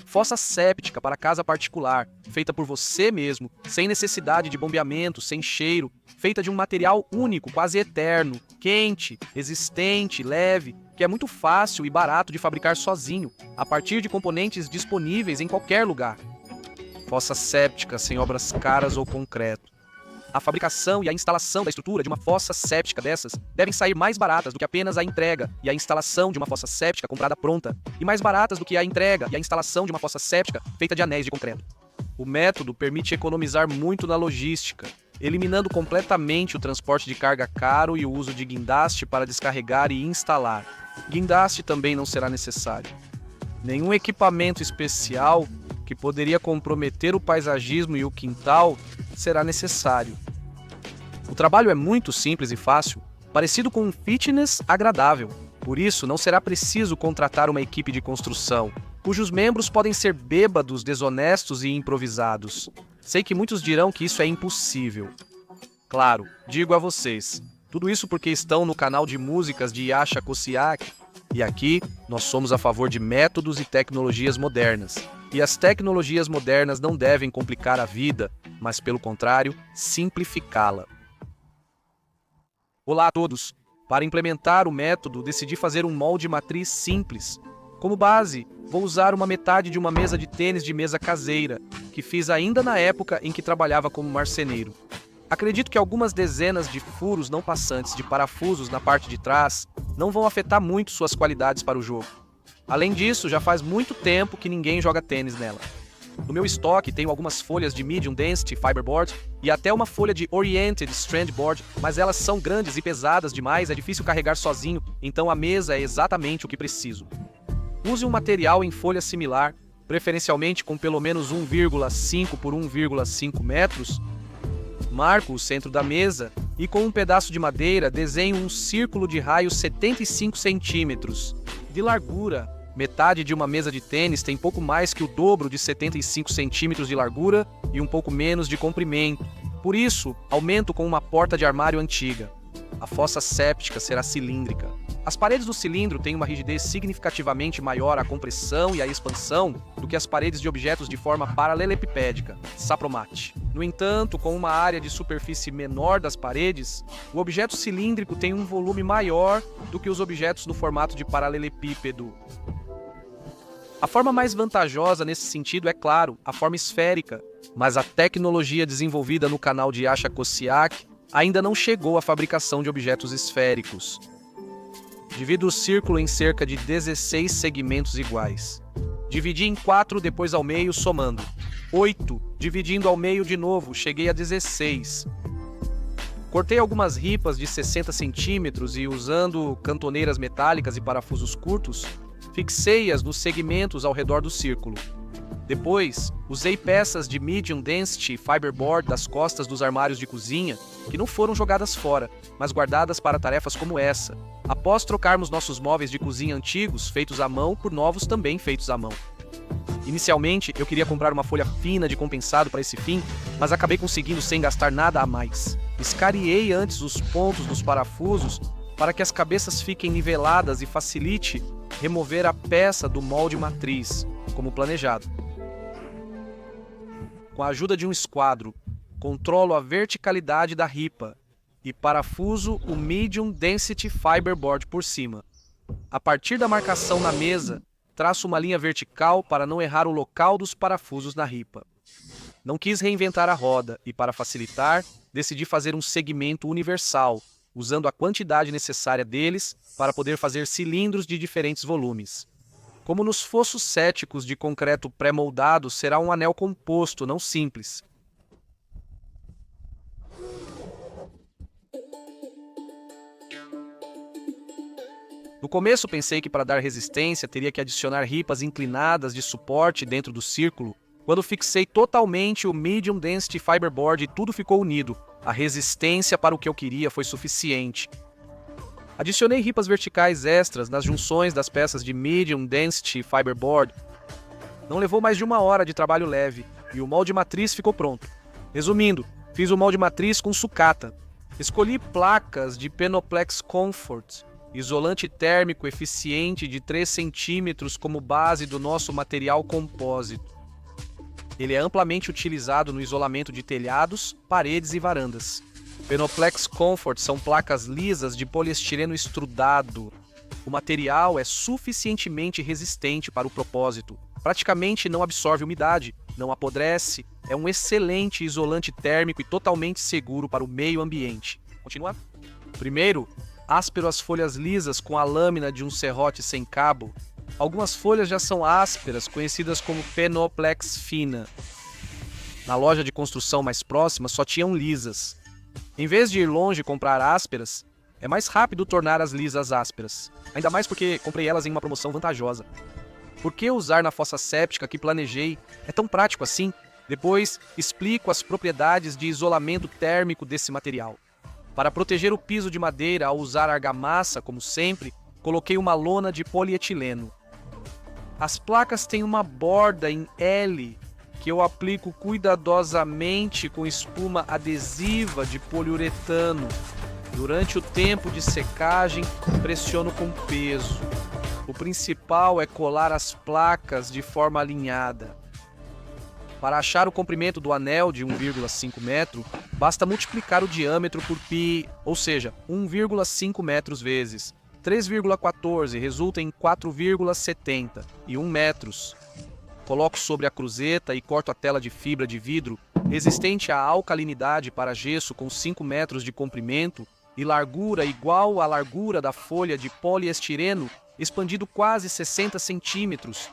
Fossa séptica para casa particular, feita por você mesmo, sem necessidade de bombeamento, sem cheiro, feita de um material único, quase eterno, quente, resistente, leve, que é muito fácil e barato de fabricar sozinho, a partir de componentes disponíveis em qualquer lugar. Fossa séptica sem obras caras ou concreto. A fabricação e a instalação da estrutura de uma fossa séptica dessas devem sair mais baratas do que apenas a entrega e a instalação de uma fossa séptica comprada pronta, e mais baratas do que a entrega e a instalação de uma fossa séptica feita de anéis de concreto. O método permite economizar muito na logística, eliminando completamente o transporte de carga caro e o uso de guindaste para descarregar e instalar. Guindaste também não será necessário. Nenhum equipamento especial que poderia comprometer o paisagismo e o quintal será necessário. O trabalho é muito simples e fácil, parecido com um fitness agradável. Por isso, não será preciso contratar uma equipe de construção, cujos membros podem ser bêbados, desonestos e improvisados. Sei que muitos dirão que isso é impossível. Claro, digo a vocês, tudo isso porque estão no canal de músicas de Yasha Kosiak, e aqui nós somos a favor de métodos e tecnologias modernas. E as tecnologias modernas não devem complicar a vida, mas pelo contrário, simplificá-la. Olá a todos! Para implementar o método, decidi fazer um molde matriz simples. Como base, vou usar uma metade de uma mesa de tênis de mesa caseira, que fiz ainda na época em que trabalhava como marceneiro. Acredito que algumas dezenas de furos não passantes de parafusos na parte de trás não vão afetar muito suas qualidades para o jogo. Além disso, já faz muito tempo que ninguém joga tênis nela. No meu estoque tenho algumas folhas de Medium Density Fiberboard e até uma folha de Oriented Strand Board, mas elas são grandes e pesadas demais, é difícil carregar sozinho, então a mesa é exatamente o que preciso. Use um material em folha similar, preferencialmente com pelo menos 1,5 por 1,5 metros. Marco o centro da mesa e com um pedaço de madeira desenho um círculo de raio 75 centímetros de largura. Metade de uma mesa de tênis tem pouco mais que o dobro de 75 centímetros de largura e um pouco menos de comprimento. Por isso, aumento com uma porta de armário antiga. A fossa séptica será cilíndrica. As paredes do cilindro têm uma rigidez significativamente maior à compressão e à expansão do que as paredes de objetos de forma paralelepipédica, sapromate. No entanto, com uma área de superfície menor das paredes, o objeto cilíndrico tem um volume maior do que os objetos no formato de paralelepípedo. A forma mais vantajosa nesse sentido é, claro, a forma esférica, mas a tecnologia desenvolvida no canal de Yasha Kosiak ainda não chegou à fabricação de objetos esféricos. Divido o círculo em cerca de 16 segmentos iguais. Dividi em 4, depois ao meio, somando. 8, dividindo ao meio de novo, cheguei a 16. Cortei algumas ripas de 60 centímetros e, usando cantoneiras metálicas e parafusos curtos, fixei-as nos segmentos ao redor do círculo. Depois, usei peças de Medium Density Fiberboard das costas dos armários de cozinha, que não foram jogadas fora, mas guardadas para tarefas como essa, após trocarmos nossos móveis de cozinha antigos feitos à mão por novos também feitos à mão. Inicialmente, eu queria comprar uma folha fina de compensado para esse fim, mas acabei conseguindo sem gastar nada a mais. Escariei antes os pontos dos parafusos para que as cabeças fiquem niveladas e facilite remover a peça do molde matriz, como planejado. Com a ajuda de um esquadro, controlo a verticalidade da ripa e parafuso o Medium Density Fiberboard por cima. A partir da marcação na mesa, traço uma linha vertical para não errar o local dos parafusos na ripa. Não quis reinventar a roda e, para facilitar, decidi fazer um segmento universal, usando a quantidade necessária deles para poder fazer cilindros de diferentes volumes. Como nos fossos céticos de concreto pré-moldado, será um anel composto, não simples. No começo pensei que para dar resistência teria que adicionar ripas inclinadas de suporte dentro do círculo. Quando fixei totalmente o Medium Density Fiberboard e tudo ficou unido, a resistência para o que eu queria foi suficiente. Adicionei ripas verticais extras nas junções das peças de Medium Density Fiberboard. Não levou mais de 1 hora de trabalho leve e o molde matriz ficou pronto. Resumindo, fiz o molde matriz com sucata. Escolhi placas de Penoplex Comfort isolante térmico eficiente de 3 centímetros como base do nosso material compósito. Ele é amplamente utilizado no isolamento de telhados, paredes e varandas. Penoplex Comfort são placas lisas de poliestireno estrudado. O material é suficientemente resistente para o propósito. Praticamente não absorve umidade, não apodrece, é um excelente isolante térmico e totalmente seguro para o meio ambiente. Continua? Primeiro, áspero as folhas lisas com a lâmina de um serrote sem cabo. Algumas folhas já são ásperas, conhecidas como Penoplex fina. Na loja de construção mais próxima só tinham lisas. Em vez de ir longe comprar ásperas, é mais rápido tornar as lisas ásperas. Ainda mais porque comprei elas em uma promoção vantajosa. Por que usar na fossa séptica que planejei? É tão prático assim? Depois, explico as propriedades de isolamento térmico desse material. Para proteger o piso de madeira ao usar argamassa, como sempre, coloquei uma lona de polietileno. As placas têm uma borda em L que eu aplico cuidadosamente com espuma adesiva de poliuretano. Durante o tempo de secagem, pressiono com peso. O principal é colar as placas de forma alinhada. Para achar o comprimento do anel de 1,5 metro, basta multiplicar o diâmetro por π, ou seja, 1,5 metros vezes 3,14 resulta em 4,71 metros. Coloco sobre a cruzeta e corto a tela de fibra de vidro resistente à alcalinidade para gesso com 5 metros de comprimento e largura igual à largura da folha de poliestireno expandido quase 60 centímetros.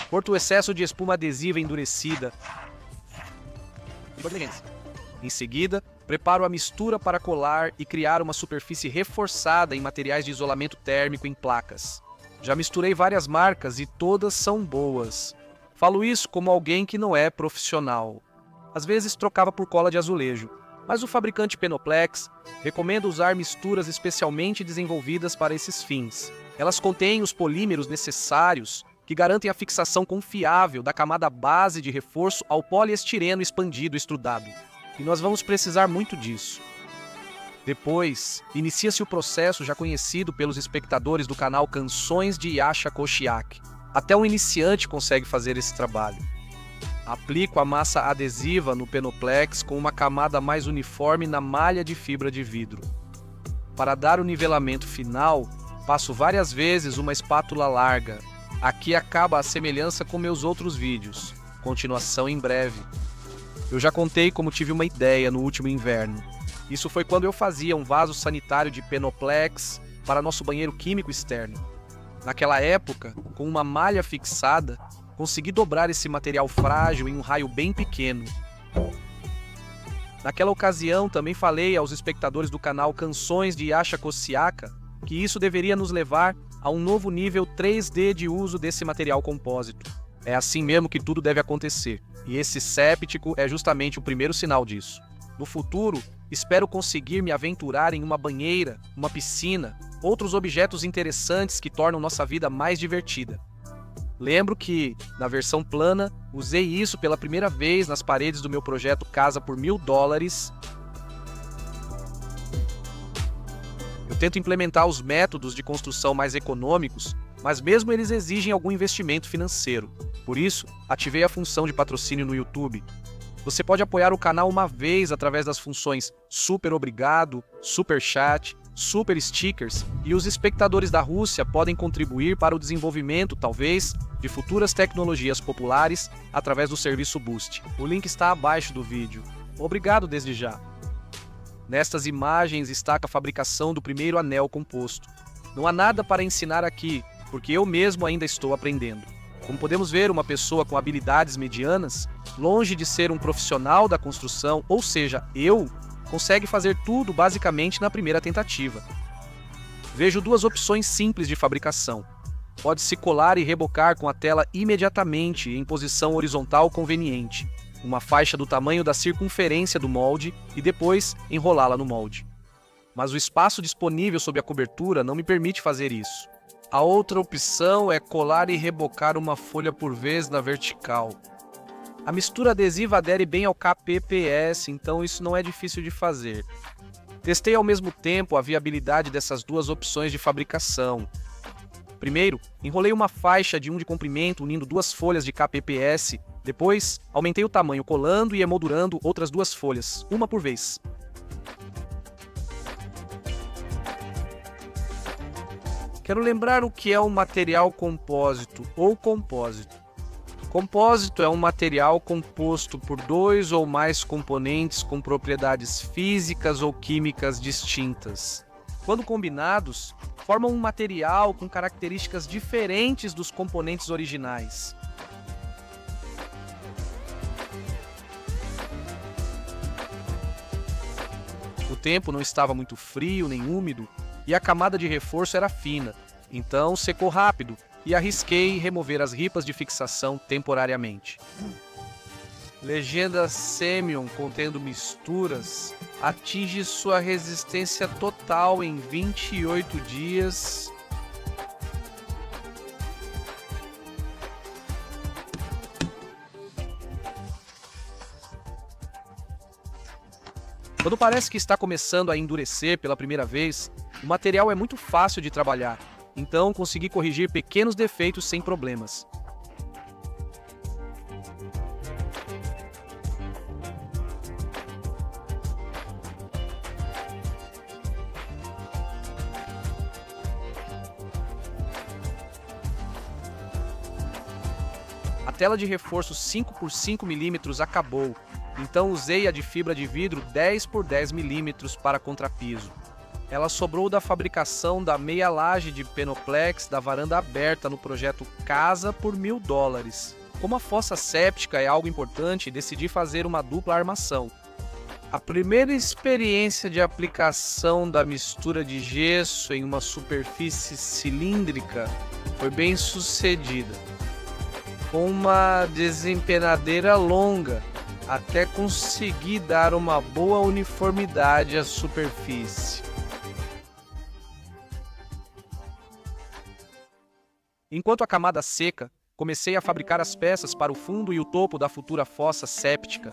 Corto o excesso de espuma adesiva endurecida. Em seguida, preparo a mistura para colar e criar uma superfície reforçada em materiais de isolamento térmico em placas. Já misturei várias marcas e todas são boas. Falo isso como alguém que não é profissional. Às vezes trocava por cola de azulejo, mas o fabricante Penoplex recomenda usar misturas especialmente desenvolvidas para esses fins. Elas contêm os polímeros necessários que garantem a fixação confiável da camada base de reforço ao poliestireno expandido estrudado. E nós vamos precisar muito disso. Depois, inicia-se o processo já conhecido pelos espectadores do canal Canções de Yasha Koshiak. Até um iniciante consegue fazer esse trabalho. Aplico a massa adesiva no Penoplex com uma camada mais uniforme na malha de fibra de vidro. Para dar o nivelamento final, passo várias vezes uma espátula larga. Aqui acaba a semelhança com meus outros vídeos. Continuação em breve. Eu já contei como tive uma ideia no último inverno. Isso foi quando eu fazia um vaso sanitário de Penoplex para nosso banheiro químico externo. Naquela época, com uma malha fixada, consegui dobrar esse material frágil em um raio bem pequeno. Naquela ocasião, também falei aos espectadores do canal Canções de Yasha Koshiak que isso deveria nos levar a um novo nível 3D de uso desse material compósito. É assim mesmo que tudo deve acontecer, e esse séptico é justamente o primeiro sinal disso. No futuro, espero conseguir me aventurar em uma banheira, uma piscina, outros objetos interessantes que tornam nossa vida mais divertida. Lembro que, na versão plana, usei isso pela primeira vez nas paredes do meu projeto Casa por $1000. Eu tento implementar os métodos de construção mais econômicos, mas mesmo eles exigem algum investimento financeiro. Por isso, ativei a função de patrocínio no YouTube. Você pode apoiar o canal uma vez através das funções Super Obrigado, Super Chat, Super Stickers, e os espectadores da Rússia podem contribuir para o desenvolvimento, talvez, de futuras tecnologias populares através do serviço Boost. O link está abaixo do vídeo. Obrigado desde já. Nestas imagens está a fabricação do primeiro anel composto. Não há nada para ensinar aqui, porque eu mesmo ainda estou aprendendo. Como podemos ver, uma pessoa com habilidades medianas, longe de ser um profissional da construção, ou seja, eu, consegue fazer tudo basicamente na primeira tentativa. Vejo duas opções simples de fabricação. Pode-se colar e rebocar com a tela imediatamente em posição horizontal conveniente, uma faixa do tamanho da circunferência do molde e depois enrolá-la no molde. Mas o espaço disponível sob a cobertura não me permite fazer isso. A outra opção é colar e rebocar uma folha por vez na vertical. A mistura adesiva adere bem ao KPPS, então isso não é difícil de fazer. Testei ao mesmo tempo a viabilidade dessas duas opções de fabricação. Primeiro, enrolei uma faixa de 1 de comprimento unindo duas folhas de KPPS. Depois, aumentei o tamanho colando e emoldurando outras duas folhas, uma por vez. Quero lembrar o que é um material compósito ou compósito. Compósito é um material composto por dois ou mais componentes com propriedades físicas ou químicas distintas. Quando combinados, formam um material com características diferentes dos componentes originais. O tempo não estava muito frio nem úmido e a camada de reforço era fina, então secou rápido e arrisquei remover as ripas de fixação temporariamente. Legenda Semyon contendo misturas atinge sua resistência total em 28 dias. Quando parece que está começando a endurecer pela primeira vez, o material é muito fácil de trabalhar, então consegui corrigir pequenos defeitos sem problemas. A tela de reforço 5 por 5 mm acabou, então usei a de fibra de vidro 10 por 10 mm para contrapiso. Ela sobrou da fabricação da meia laje de Penoplex da varanda aberta no projeto Casa por $1.000. Como a fossa séptica é algo importante, decidi fazer uma dupla armação. A primeira experiência de aplicação da mistura de gesso em uma superfície cilíndrica foi bem sucedida. Com uma desempenadeira longa, até conseguir dar uma boa uniformidade à superfície. Enquanto a camada seca, comecei a fabricar as peças para o fundo e o topo da futura fossa séptica.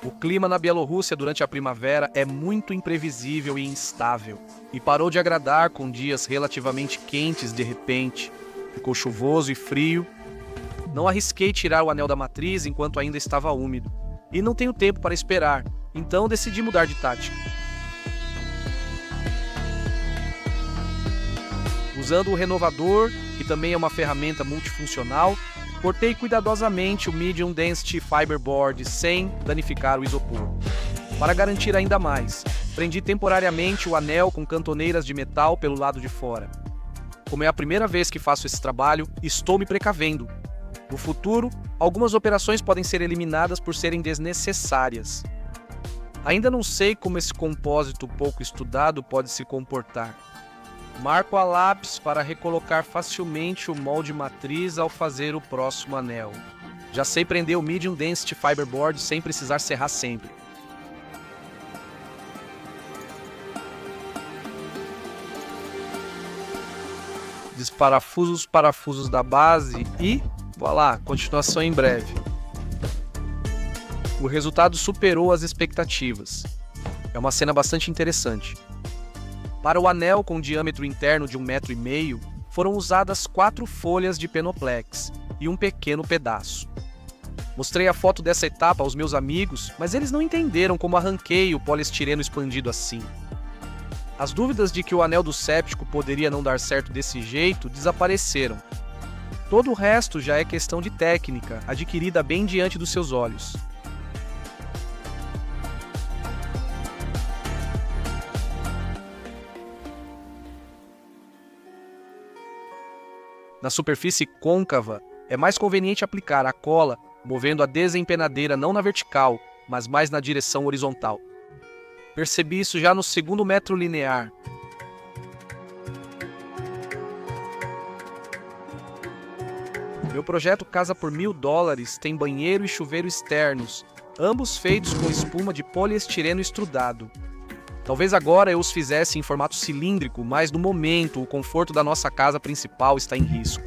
O clima na Bielorrússia durante a primavera é muito imprevisível e instável, e parou de agradar com dias relativamente quentes de repente. Ficou chuvoso e frio. Não arrisquei tirar o anel da matriz enquanto ainda estava úmido, e não tenho tempo para esperar, então decidi mudar de tática. Usando o renovador, que também é uma ferramenta multifuncional, cortei cuidadosamente o Medium Density Fiberboard sem danificar o isopor. Para garantir ainda mais, prendi temporariamente o anel com cantoneiras de metal pelo lado de fora. Como é a primeira vez que faço esse trabalho, estou me precavendo. No futuro, algumas operações podem ser eliminadas por serem desnecessárias. Ainda não sei como esse compósito pouco estudado pode se comportar. Marco a lápis para recolocar facilmente o molde matriz ao fazer o próximo anel. Já sei prender o Medium Density Fiberboard sem precisar serrar sempre. Desparafuso os parafusos da base e, voilá, continuação em breve. O resultado superou as expectativas. É uma cena bastante interessante. Para o anel com diâmetro interno de 1,5 m, foram usadas 4 folhas de Penoplex e um pequeno pedaço. Mostrei a foto dessa etapa aos meus amigos, mas eles não entenderam como arranquei o poliestireno expandido assim. As dúvidas de que o anel do séptico poderia não dar certo desse jeito desapareceram. Todo o resto já é questão de técnica, adquirida bem diante dos seus olhos. Na superfície côncava, é mais conveniente aplicar a cola, movendo a desempenadeira não na vertical, mas mais na direção horizontal. Percebi isso já no segundo metro linear. Meu projeto Casa por $1.000 tem banheiro e chuveiro externos, ambos feitos com espuma de poliestireno estrudado. Talvez agora eu os fizesse em formato cilíndrico, mas no momento o conforto da nossa casa principal está em risco.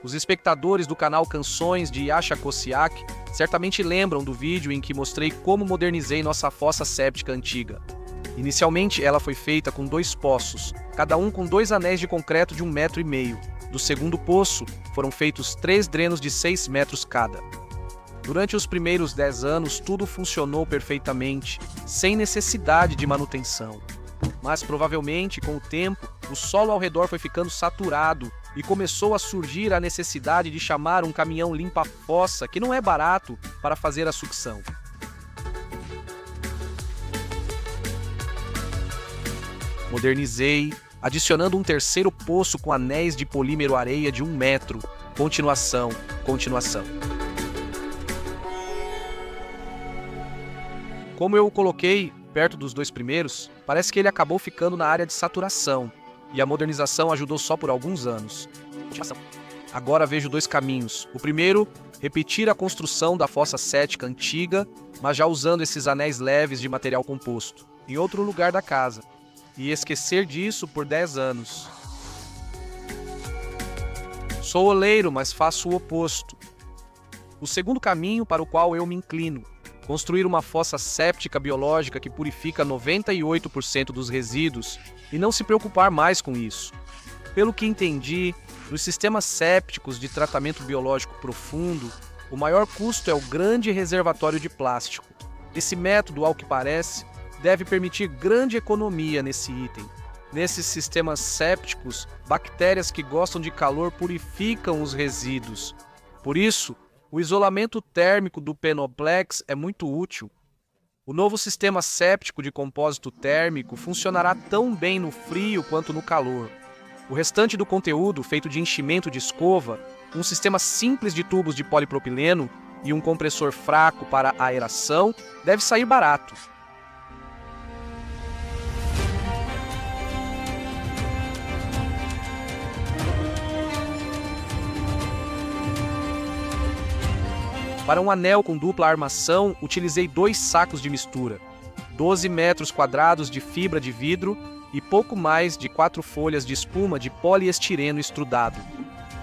Os espectadores do canal Canções de Yasha Kosiak certamente lembram do vídeo em que mostrei como modernizei nossa fossa séptica antiga. Inicialmente, ela foi feita com 2 poços, cada um com 2 anéis de concreto de 1,5 m. Do segundo poço, foram feitos 3 drenos de 6 metros cada. Durante os primeiros 10 anos, tudo funcionou perfeitamente, sem necessidade de manutenção. Mas provavelmente, com o tempo, o solo ao redor foi ficando saturado e começou a surgir a necessidade de chamar um caminhão limpa-fossa, que não é barato, para fazer a sucção. Modernizei, adicionando um terceiro poço com anéis de polímero areia de 1 metro. Continuação. Como eu o coloquei perto dos 2 primeiros, parece que ele acabou ficando na área de saturação, e a modernização ajudou só por alguns anos. Agora vejo 2 caminhos. O primeiro, repetir a construção da fossa séptica antiga, mas já usando esses anéis leves de material composto, em outro lugar da casa. E esquecer disso por 10 anos. Sou oleiro, mas faço o oposto. O segundo caminho para o qual eu me inclino: construir uma fossa séptica biológica que purifica 98% dos resíduos e não se preocupar mais com isso. Pelo que entendi, nos sistemas sépticos de tratamento biológico profundo, o maior custo é o grande reservatório de plástico. Esse método, ao que parece, deve permitir grande economia nesse item. Nesses sistemas sépticos, bactérias que gostam de calor purificam os resíduos. Por isso, o isolamento térmico do Penoplex é muito útil. O novo sistema séptico de compósito térmico funcionará tão bem no frio quanto no calor. O restante do conteúdo, feito de enchimento de escova, um sistema simples de tubos de polipropileno e um compressor fraco para aeração, deve sair barato. Para um anel com dupla armação, utilizei 2 sacos de mistura, 12 metros quadrados de fibra de vidro e pouco mais de 4 folhas de espuma de poliestireno estrudado.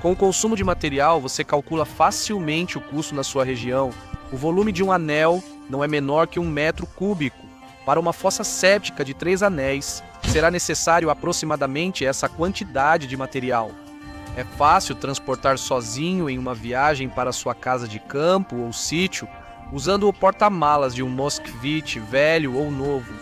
Com o consumo de material, você calcula facilmente o custo na sua região. O volume de um anel não é menor que 1 metro cúbico. Para uma fossa séptica de 3 anéis, será necessário aproximadamente essa quantidade de material. É fácil transportar sozinho em uma viagem para sua casa de campo ou sítio, usando o porta-malas de um Moskvich velho ou novo.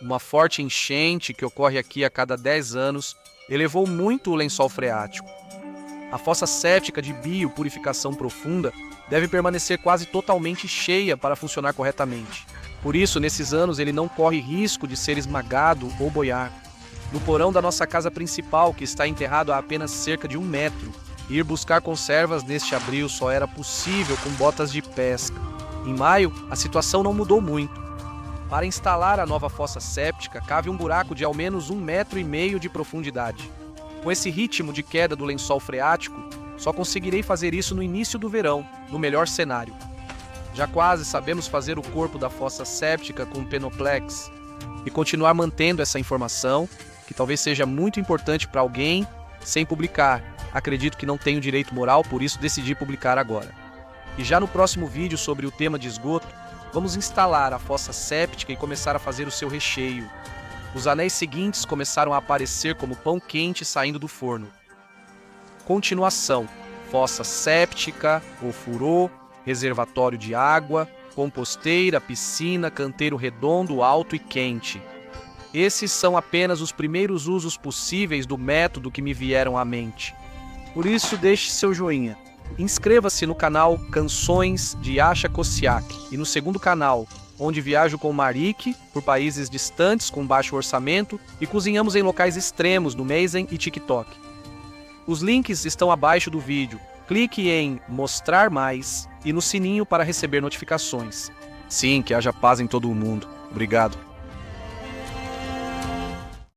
Uma forte enchente que ocorre aqui a cada 10 anos elevou muito o lençol freático. A fossa séptica de biopurificação profunda deve permanecer quase totalmente cheia para funcionar corretamente. Por isso, nesses anos, ele não corre risco de ser esmagado ou boiar. No porão da nossa casa principal, que está enterrado a apenas cerca de 1 metro, ir buscar conservas neste abril só era possível com botas de pesca. Em maio, a situação não mudou muito. Para instalar a nova fossa séptica, cabe um buraco de ao menos 1,5 metro de profundidade. Com esse ritmo de queda do lençol freático, só conseguirei fazer isso no início do verão, no melhor cenário. Já quase sabemos fazer o corpo da fossa séptica com o Penoplex e continuar mantendo essa informação, que talvez seja muito importante para alguém, sem publicar. Acredito que não tenho direito moral, por isso decidi publicar agora. E já no próximo vídeo sobre o tema de esgoto, vamos instalar a fossa séptica e começar a fazer o seu recheio. Os anéis seguintes começaram a aparecer como pão quente saindo do forno. Continuação: fossa séptica, ofurô, reservatório de água, composteira, piscina, canteiro redondo, alto e quente. Esses são apenas os primeiros usos possíveis do método que me vieram à mente. Por isso, deixe seu joinha. Inscreva-se no canal Canções de Asha Kosiak e no segundo canal, onde viajo com Marik por países distantes com baixo orçamento e cozinhamos em locais extremos no Meizen e TikTok. Os links estão abaixo do vídeo. Clique em Mostrar Mais e no sininho para receber notificações. Sim, que haja paz em todo o mundo. Obrigado.